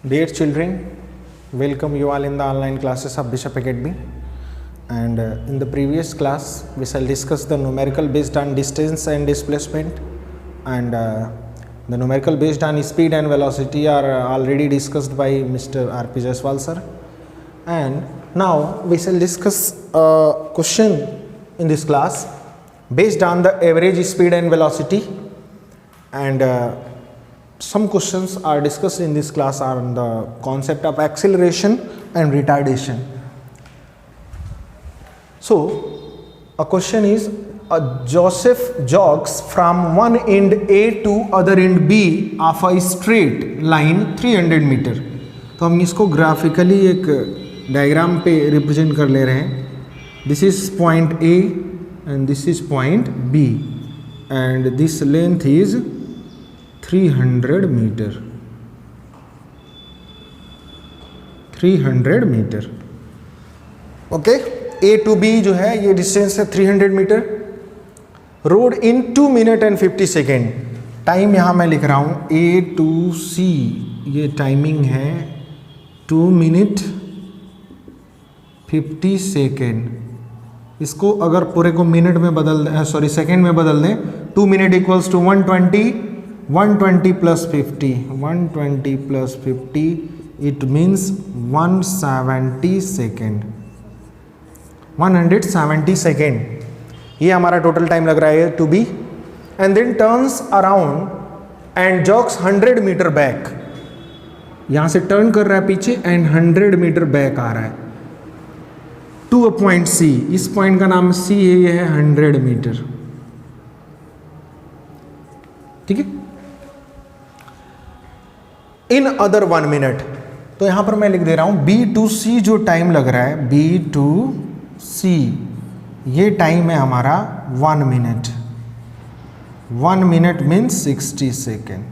Dear children, welcome you all in the online classes of Bishop Academy. And in the previous class, we shall discuss the numerical based on distance and displacement, and the numerical based on speed and velocity are already discussed by Mr. R.P. Jaiswal sir. And now we shall discuss a question in this class based on the average speed and velocity, and some questions are discussed in this class on the concept of acceleration and retardation. So a question is, Joseph jogs from one end A to other end B of a straight line 300 metre. तो हम इसको graphically एक diagram पे represent कर ले रहे हैं. This is point A and this is point B and this length is 300 metre. 300 metre. Okay, A to B जो है ये डिस्टेंस है 300 metre. Road in 2 minute and 50 second. Time यहाँ मैं लिख रहा हूँ ए टू सी, ये टाइमिंग है 2 मिनट 50 सेकेंड. इसको अगर पूरे को मिनट में बदल दें, सॉरी सेकेंड में बदल दें, 2 minute equals to 120 plus 50, 120 plus 50 it means 170 second. 170 second ये हमारा टोटल टाइम लग रहा है to B. And then turns around and jogs 100 metre back. यहां से टर्न कर रहा है पीछे एंड 100 मीटर बैक आ रहा है टू अ पॉइंट सी. इस पॉइंट का नाम सी है, ये है 100 मीटर. ठीक है. In other 1 minute. तो यहां पर मैं लिख दे रहा हूं बी टू सी जो टाइम लग रहा है, बी टू सी ये टाइम है हमारा 1 minute. 1 minute means 60 second.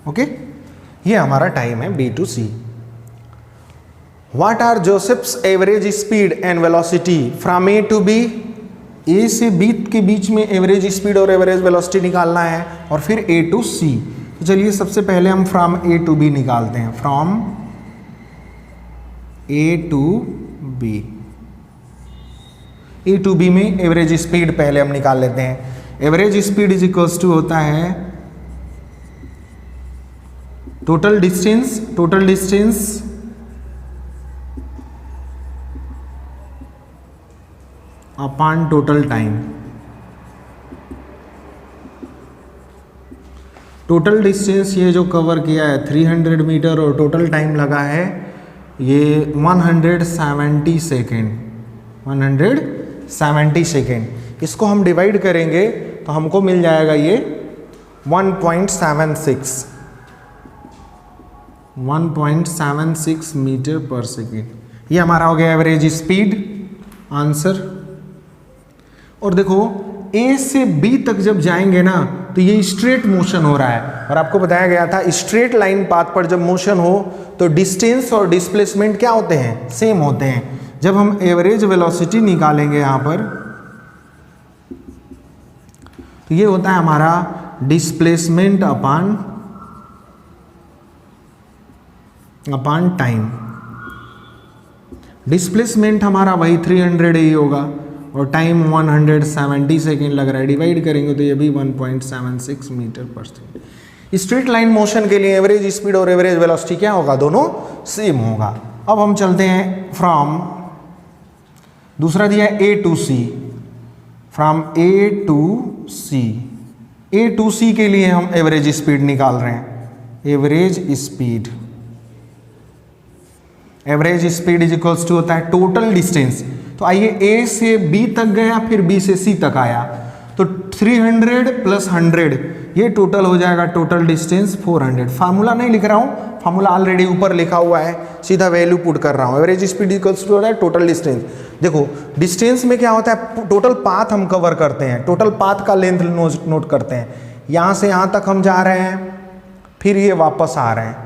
Okay, ये हमारा टाइम है B to C. What are Joseph's average speed and velocity from A to B. A से बी के बीच में एवरेज स्पीड और एवरेज वेलोसिटी निकालना है और फिर ए टू सी. तो चलिए सबसे पहले हम फ्रॉम ए टू बी निकालते हैं. From A to B. A to B में एवरेज स्पीड पहले हम निकाल लेते हैं. Average speed is equals to होता है total distance upon total time. Total distance ये जो कवर किया है 300 मीटर और टोटल टाइम लगा है ये 170 सेकेंड. 170 सेकेंड. इसको हम डिवाइड करेंगे तो हमको मिल जाएगा ये 1.76 मीटर पर सेकेंड. ये हमारा हो गया एवरेज स्पीड. आंसर. और देखो ए से बी तक जब जाएंगे ना तो ये स्ट्रेट मोशन हो रहा है और आपको बताया गया था स्ट्रेट लाइन पाथ पर जब मोशन हो तो डिस्टेंस और डिस्प्लेसमेंट क्या होते हैं, सेम होते हैं. जब हम एवरेज वेलोसिटी निकालेंगे यहां पर तो ये होता है हमारा डिस्प्लेसमेंट अपॉन टाइम. डिस्प्लेसमेंट हमारा वही 300 ही होगा और टाइम 170 सेकेंड लग रहा है. डिवाइड करेंगे तो ये भी 1.76 metre per second. Straight line motion के लिए एवरेज स्पीड और एवरेज वेलोसिटी क्या होगा, दोनों सेम होगा. अब हम चलते हैं फ्रॉम, दूसरा दिया है A to C. From A to C. A to C के लिए हम एवरेज स्पीड निकाल रहे हैं. Average speed is equals to होता है टोटल डिस्टेंस. तो आइए ए से बी तक गया फिर बी से सी तक आया तो 300 प्लस 100 ये टोटल हो जाएगा टोटल डिस्टेंस 400. फार्मूला नहीं लिख रहा हूँ, फार्मूला ऑलरेडी ऊपर लिखा हुआ है, सीधा वैल्यू पुट कर रहा हूँ. एवरेज स्पीड इक्वल्स टू होता है टोटल डिस्टेंस. देखो डिस्टेंस में क्या होता है, टोटल पाथ हम कवर करते हैं, टोटल पाथ का लेंथ नोट करते हैं. यहाँ से यहाँ तक हम जा रहे हैं फिर ये वापस आ रहे हैं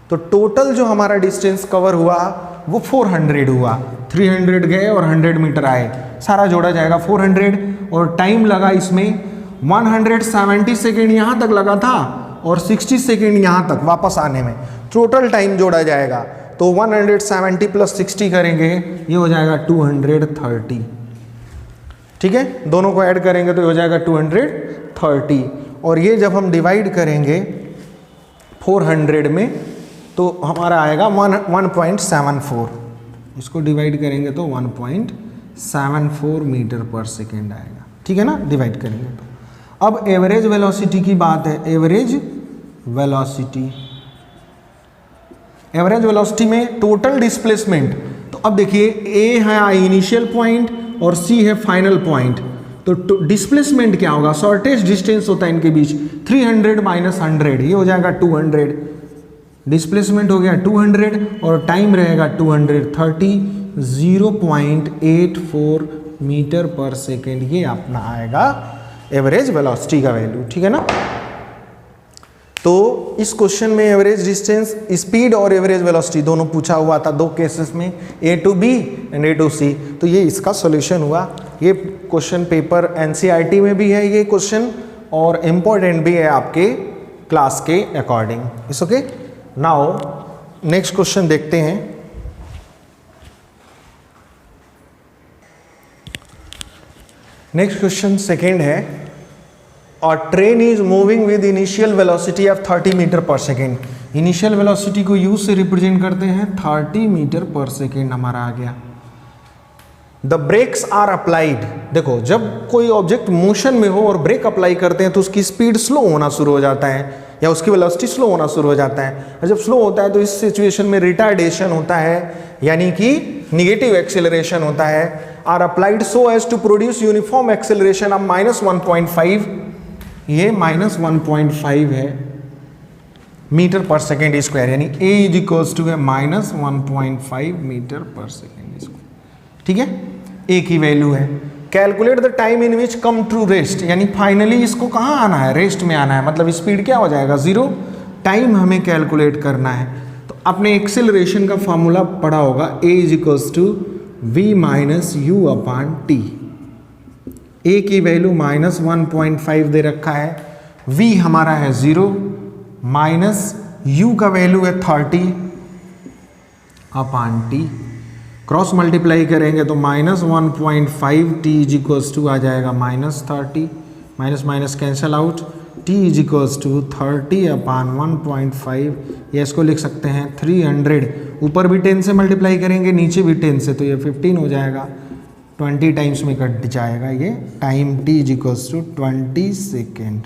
तो टोटल जो हमारा डिस्टेंस कवर हुआ वो 400 हुआ. 300 गए और 100 मीटर आए, सारा जोड़ा जाएगा 400. और टाइम लगा इसमें 170 सेकेंड यहाँ तक लगा था और 60 सेकेंड यहाँ तक वापस आने में, टोटल टाइम जोड़ा जाएगा। तो 170 प्लस 60 करेंगे, ये हो जाएगा 230। ठीक है, दोनों को ऐड करेंगे तो हो जाएगा 230, और ये जब हम डिवाइड करेंगे 400 में तो हमारा आएगा 1.74। इसको डिवाइड करेंगे तो 1.74 मीटर पर सेकेंड आएगा। ठीक है ना, डिवाइड करेंगे तो। अब एवरेज वेलोसिटी की बात है, एवरेज वेलोसिटी में टोटल डिस्प्लेसमेंट। तो अब देखिए ए है इनिशियल पॉइंट और सी है फाइनल पॉइंट, तो डिस्प्लेसमेंट क्या होगा, शॉर्टेस्ट डिस्टेंस होता है इनके बीच, 300 माइनस 100, ये हो जाएगा 200। डिस्प्लेसमेंट हो गया 200 और टाइम रहेगा 230, 0.84 मीटर पर सेकेंड, ये अपना आएगा एवरेज वेलोसिटी का वैल्यू। ठीक है ना, तो इस क्वेश्चन में एवरेज डिस्टेंस, स्पीड और एवरेज वेलोसिटी दोनों पूछा हुआ था, दो केसेस में, A to B and A to C. तो ये इसका सॉल्यूशन हुआ। ये क्वेश्चन पेपर एनसीईआरटी में भी है ये क्वेश्चन, और इम्पोर्टेंट भी है आपके क्लास के according. It's okay. Now next question देखते हैं। नेक्स्ट क्वेश्चन सेकेंड है, और train is moving with initial velocity of 30 metre per second. Initial velocity को यू से रिप्रेजेंट करते हैं, 30 मीटर पर सेकेंड हमारा आ गया। The brakes are applied. देखो, जब कोई ऑब्जेक्ट मोशन में हो और ब्रेक अप्लाई करते हैं तो उसकी स्पीड स्लो होना शुरू हो जाता है, या उसकी वेलोसिटी स्लो होना शुरू हो जाता है। और जब स्लो होता है तो इस सिचुएशन में रिटार्डेशन होता है, यानी कि निगेटिव एक्सेलरेशन होता है। Are applied so as to produce uniform acceleration of -1.5, ये -1.5 है मीटर पर सेकेंड स्क्वायर, यानी ए इज इक्वल्स टू है -1.5 मीटर पर सेकेंड स्क्वायर। ठीक है, ए की वैल्यू है। Calculate the time in which come to rest, यानी फाइनली इसको कहाँ आना है, रेस्ट में आना है, मतलब स्पीड क्या हो जाएगा, 0। टाइम हमें कैलकुलेट करना है। तो आपने एक्सेलरेशन का फॉर्मूला पढ़ा होगा, a is equals to v minus u upon t. A की वैल्यू -1.5 दे रखा है, v हमारा है 0, माइनस u का वैल्यू है 30 अपॉन टी। क्रॉस मल्टीप्लाई करेंगे तो -1.5 t इज इक्वल्स टू आ जाएगा -30, minus minus cancel out, t is equals to 30 upon 1.5, या इसको लिख सकते हैं 300। ऊपर भी 10 से मल्टीप्लाई करेंगे, नीचे भी 10 से, तो ये 15 हो जाएगा, 20 टाइम्स में कट जाएगा ये time. t is equals to 20 second.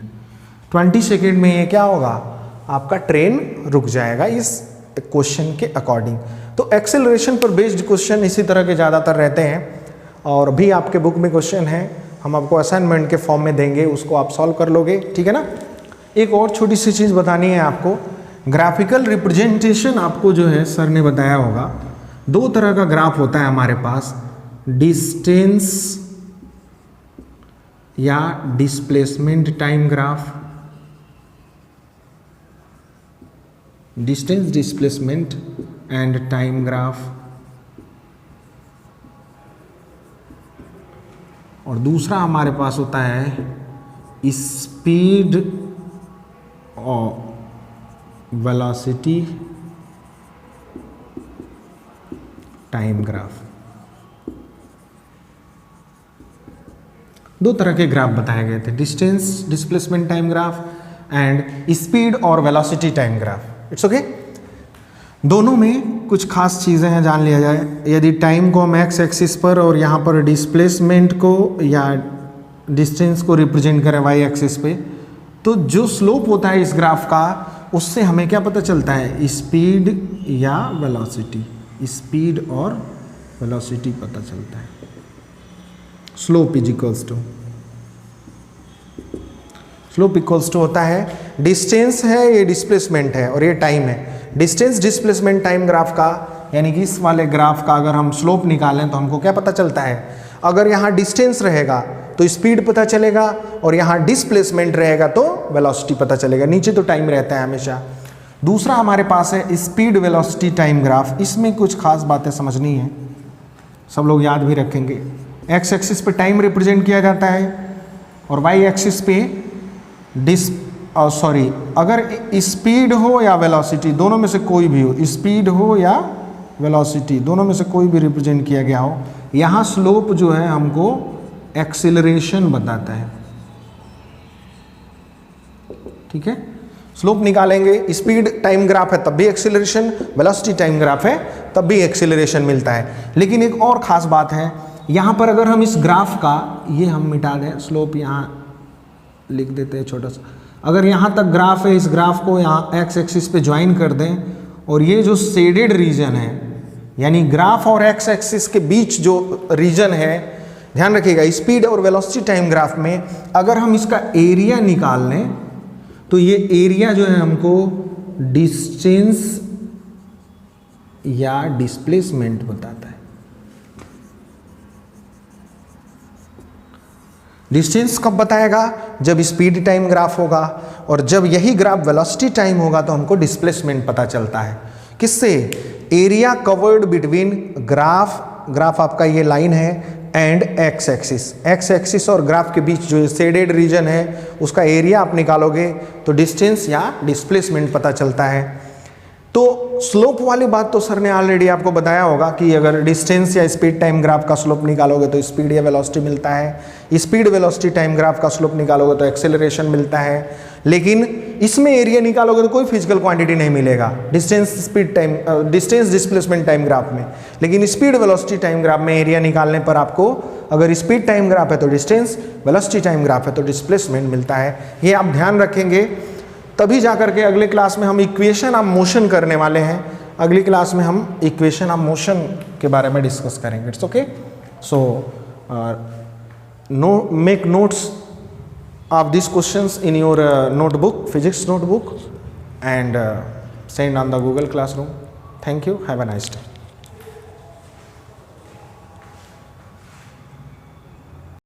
20 second में ये क्या होगा, आपका ट्रेन रुक जाएगा इस क्वेश्चन के अकॉर्डिंग। तो एक्सेलरेशन पर बेस्ड क्वेश्चन इसी तरह के ज़्यादातर रहते हैं, और भी आपके बुक में क्वेश्चन है, हम आपको असाइनमेंट के फॉर्म में देंगे, उसको आप सॉल्व कर लोगे। ठीक है ना। एक और छोटी सी चीज़ बतानी है आपको, ग्राफिकल रिप्रेजेंटेशन आपको जो है सर ने बताया होगा, दो तरह का ग्राफ होता है हमारे पास, डिस्टेंस या displacement time graph, distance displacement and time graph, और दूसरा हमारे पास होता है स्पीड और वेलोसिटी टाइम ग्राफ। दो तरह के ग्राफ बताए गए थे, distance displacement time graph and speed और velocity time graph. It's okay. दोनों में कुछ खास चीज़ें हैं, जान लिया जाए। यदि टाइम को हम एक्स एक्सिस पर और यहाँ पर डिस्प्लेसमेंट को या डिस्टेंस को रिप्रेजेंट करें वाई एक्सिस पे, तो जो स्लोप होता है इस ग्राफ का, उससे हमें क्या पता चलता है, स्पीड या वेलोसिटी, स्पीड और वेलोसिटी पता चलता है। Slope is equals to, slope equals to होता है, डिस्टेंस है ये डिस्प्लेसमेंट है और ये टाइम है। डिस्टेंस डिस्प्लेसमेंट टाइम ग्राफ का, यानी कि इस वाले ग्राफ का अगर हम स्लोप निकालें तो हमको क्या पता चलता है, अगर यहाँ डिस्टेंस रहेगा तो स्पीड पता चलेगा, और यहाँ डिस्प्लेसमेंट रहेगा तो वेलोसिटी पता चलेगा, नीचे तो टाइम रहता है हमेशा। दूसरा हमारे पास है स्पीड वेलोसिटी टाइम ग्राफ। इसमें कुछ खास बातें समझनी है, सब लोग याद भी रखेंगे। एक्स एक्सिस पे टाइम रिप्रेजेंट किया जाता है और वाई एक्सिस पे सॉरी, अगर स्पीड हो या वेलोसिटी, दोनों में से कोई भी हो, स्पीड हो या वेलोसिटी, दोनों में से कोई भी रिप्रेजेंट किया गया हो, यहाँ स्लोप जो है हमको एक्सीलरेशन बताता है। ठीक है, स्लोप निकालेंगे, स्पीड टाइम ग्राफ है तब भी एक्सीलरेशन, वेलोसिटी टाइम ग्राफ है तब भी एक्सीलरेशन मिलता है। लेकिन एक और ख़ास बात है, यहाँ पर अगर हम इस ग्राफ का, ये हम मिटा दें, स्लोप यहाँ लिख देते हैं छोटा सा, अगर यहाँ तक ग्राफ है, इस ग्राफ को यहाँ एक्स एक्सिस पे ज्वाइन कर दें, और ये जो शेडेड रीजन है, यानी ग्राफ और एक्स एक्सिस के बीच जो रीजन है, ध्यान रखिएगा, स्पीड और वेलोसिटी टाइम ग्राफ में अगर हम इसका एरिया निकाल लें तो ये एरिया जो है हमको डिस्टेंस या डिस्प्लेसमेंट बताता है। डिस्टेंस कब बताएगा? जब स्पीड टाइम ग्राफ होगा, और जब यही ग्राफ वेलोसिटी टाइम होगा तो हमको डिस्प्लेसमेंट पता चलता है। किससे? एरिया कवर्ड बिटवीन ग्राफ आपका ये लाइन है एंड एक्स एक्सिस और ग्राफ के बीच जो शेडेड रीजन है उसका एरिया आप निकालोगे तो डिस्टेंस या डिस्प्लेसमेंट पता चलता है। तो स्लोप वाली बात तो सर ने ऑलरेडी आपको बताया होगा कि अगर डिस्टेंस या स्पीड टाइम ग्राफ का स्लोप निकालोगे तो स्पीड या वेलोसिटी मिलता है, स्पीड वेलोसिटी टाइम ग्राफ का स्लोप निकालोगे तो एक्सेलरेशन मिलता है। लेकिन इसमें एरिया निकालोगे तो कोई फिजिकल क्वांटिटी नहीं मिलेगा डिस्टेंस डिस्प्लेसमेंट टाइम ग्राफ में। लेकिन स्पीड वेलोसिटी टाइम ग्राफ में एरिया निकालने पर आपको, अगर स्पीड टाइम ग्राफ है तो डिस्टेंस, वेलोसिटी टाइम ग्राफ है तो डिस्प्लेसमेंट मिलता है। ये आप ध्यान रखेंगे, तभी जाकर के अगले क्लास में हम इक्वेशन ऑफ मोशन करने वाले हैं। अगली क्लास में हम इक्वेशन ऑफ मोशन के बारे में डिस्कस करेंगे। It's okay, so make notes of these questions in your notebook, physics notebook, and send on the Google Classroom. Thank you. Have a nice day.